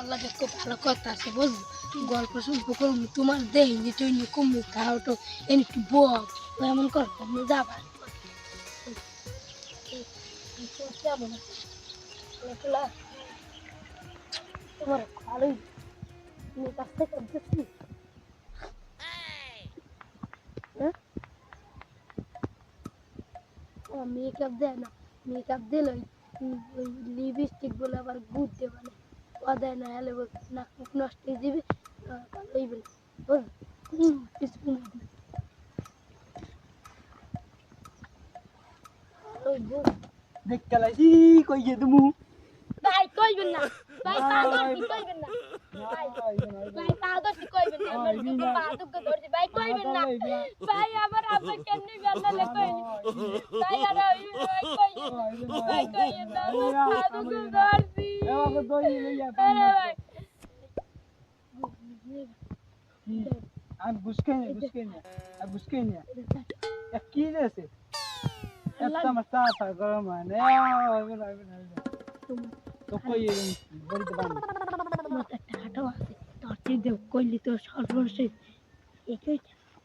তোমার লাগে খুব ভালো কথা আছে বুঝলো গল্প শুনবো করবো তোমার দেখিনি তুই কুমু খাও তো এনে একটু বল এমন কর তুমি যাবা কেমন তোমার ভালোই তুমি কাছ থেকে দেখছি মেকআপ দেয় না মেকআপ দিলে ওই লিপস্টিক বলে আবার গুড দেবে না ও দেয় না এলে নাক মুখ নষ্ট হয়ে যাবে ওই বলে দেখ কালাইছি কই গে তুমি ভাই কইবেন না ভাই পাগল কি কইবেন না ভাই ভাই পাগল কি কইবেন না আমার দুটো পা দুটো ধরছি ভাই কইবেন না ভাই আমার আব্বা কেমনে জানালে কইনি ভাই আর ভাই কইবেন ভাই কইবেন না আমার পা দুটো ধরছি এবারে দই লইয়া আরে ভাই আমি বুঝকে নি কি রেছে একটা মাস্তা আছে গরম মানে তো কই বড় দবান মাথা টাটো আছে তোরটি দেব কইলি তো সর্বশেষ একই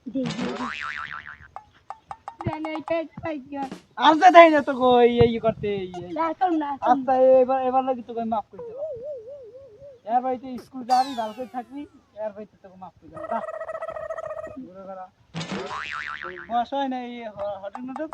দে জানে এটা পাই গয়া আজকে দেই না তো কই এই করতে না তো না আচ্ছা এবার লাগি তোকে মাফ করে দেব এর ভাইতে স্কুল যাবি ভালো করে থাকবি এর ভাইতে তোকে মাফ করে দেব যা বড় করা বস হয় না এই হোটেল